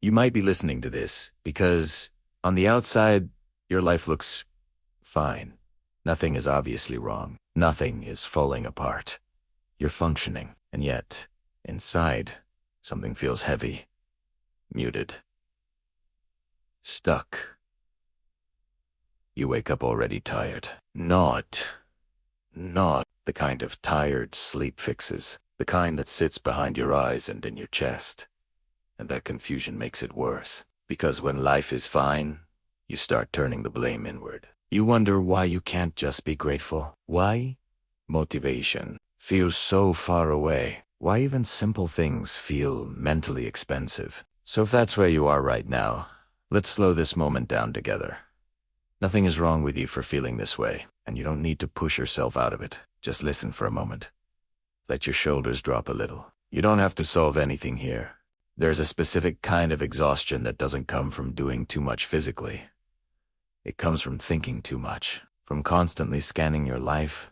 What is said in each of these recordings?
You might be listening to this because on the outside, your life looks fine. Nothing is obviously wrong. Nothing is falling apart. You're functioning, and yet, inside, something feels heavy, muted, stuck. You wake up already tired. Not the kind of tired sleep fixes, the kind that sits behind your eyes and in your chest. And that confusion makes it worse, because when life is fine, you start turning the blame inward. You wonder why you can't just be grateful. Why motivation feels so far away. Why even simple things feel mentally expensive. So if that's where you are right now, let's slow this moment down together. Nothing is wrong with you for feeling this way, and you don't need to push yourself out of it. Just listen for a moment. Let your shoulders drop a little. You don't have to solve anything here. There's a specific kind of exhaustion that doesn't come from doing too much physically. It comes from thinking too much, from constantly scanning your life,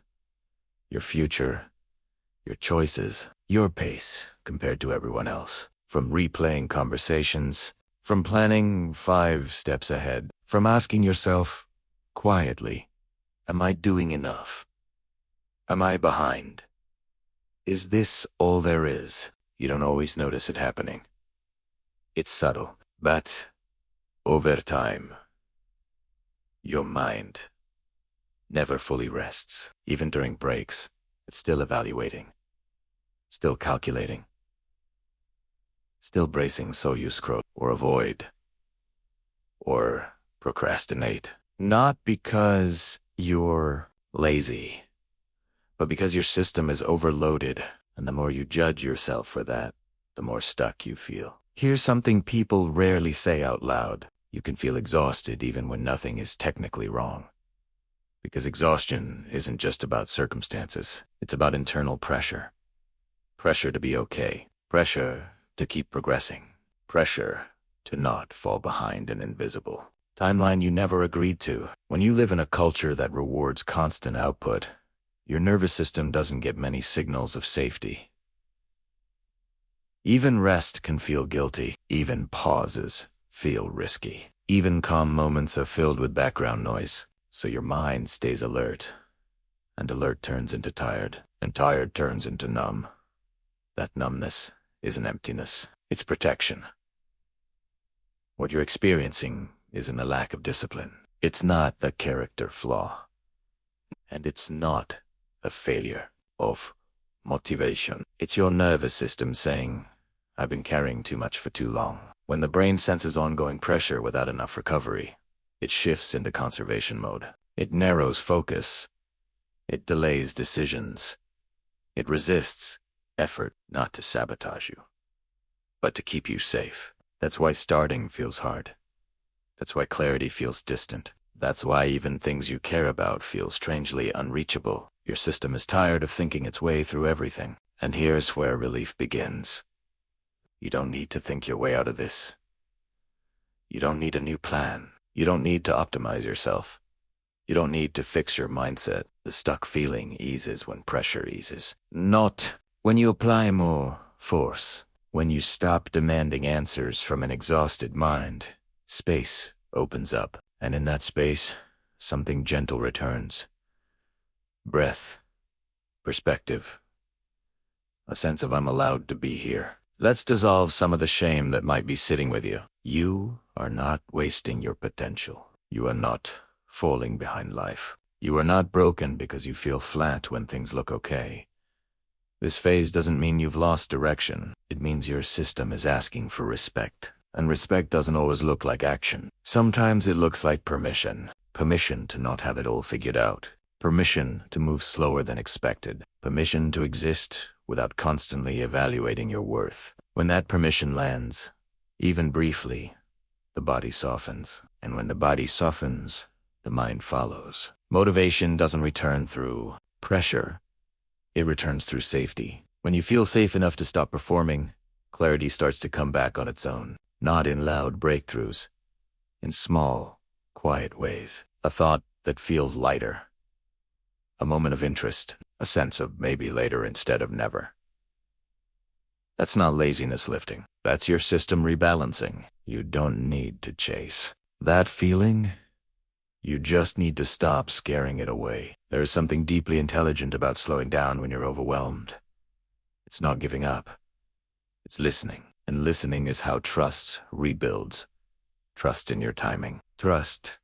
your future, your choices, your pace compared to everyone else, from replaying conversations, from planning 5 steps ahead, from asking yourself quietly, am I doing enough? Am I behind? Is this all there is? You don't always notice it happening. It's subtle, but over time, your mind never fully rests. Even during breaks, it's still evaluating, still calculating, still bracing so you scroll or avoid or procrastinate. Not because you're lazy, but because your system is overloaded, and the more you judge yourself for that, the more stuck you feel. Here's something people rarely say out loud. You can feel exhausted even when nothing is technically wrong. Because exhaustion isn't just about circumstances, it's about internal pressure. Pressure to be okay. Pressure to keep progressing. Pressure to not fall behind and invisible. Timeline you never agreed to. When you live in a culture that rewards constant output, your nervous system doesn't get many signals of safety. Even rest can feel guilty. Even pauses feel risky. Even calm moments are filled with background noise, so your mind stays alert. And alert turns into tired, and tired turns into numb. That numbness is an emptiness. It's protection. What you're experiencing isn't a lack of discipline. It's not a character flaw. And it's not a failure of motivation. It's your nervous system saying, I've been carrying too much for too long. When the brain senses ongoing pressure without enough recovery, it shifts into conservation mode. It narrows focus. It delays decisions. It resists effort, not to sabotage you, but to keep you safe. That's why starting feels hard. That's why clarity feels distant. That's why even things you care about feel strangely unreachable. Your system is tired of thinking its way through everything. And here's where relief begins. You don't need to think your way out of this. You don't need a new plan. You don't need to optimize yourself. You don't need to fix your mindset. The stuck feeling eases when pressure eases. Not when you apply more force. When you stop demanding answers from an exhausted mind, space opens up. And in that space, something gentle returns. Breath, perspective, a sense of I'm allowed to be here. Let's dissolve some of the shame that might be sitting with you. You are not wasting your potential. You are not falling behind life. You are not broken because you feel flat when things look okay. This phase doesn't mean you've lost direction. It means your system is asking for respect. And respect doesn't always look like action. Sometimes it looks like permission. Permission to not have it all figured out. Permission to move slower than expected. Permission to exist without constantly evaluating your worth. When that permission lands, even briefly, the body softens. And when the body softens, the mind follows. Motivation doesn't return through pressure. It returns through safety. When you feel safe enough to stop performing, clarity starts to come back on its own. Not in loud breakthroughs, in small, quiet ways. A thought that feels lighter. A moment of interest, a sense of maybe later instead of never. That's not laziness lifting. That's your system rebalancing. You don't need to chase that feeling. You just need to stop scaring it away. There is something deeply intelligent about slowing down when you're overwhelmed. It's not giving up. It's listening. And listening is how trust rebuilds. Trust in your timing. Trust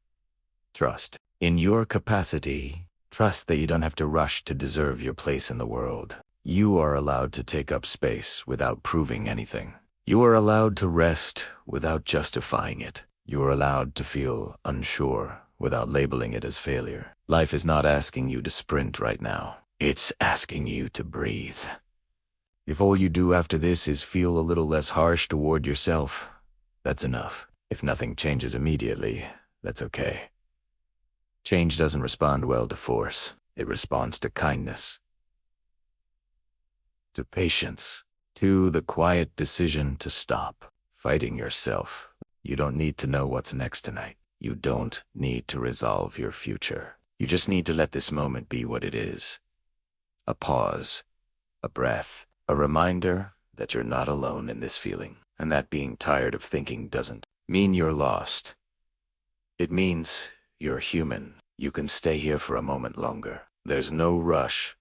in your capacity. Trust that you don't have to rush to deserve your place in the world. You are allowed to take up space without proving anything. You are allowed to rest without justifying it. You are allowed to feel unsure without labeling it as failure. Life is not asking you to sprint right now. It's asking you to breathe. If all you do after this is feel a little less harsh toward yourself, that's enough. If nothing changes immediately, that's okay. Change doesn't respond well to force. It responds to kindness, to patience, to the quiet decision to stop fighting yourself. You don't need to know what's next tonight. You don't need to resolve your future. You just need to let this moment be what it is. A pause, a breath, a reminder that you're not alone in this feeling, and that being tired of thinking doesn't mean you're lost. It means you're human. You can stay here for a moment longer. There's no rush.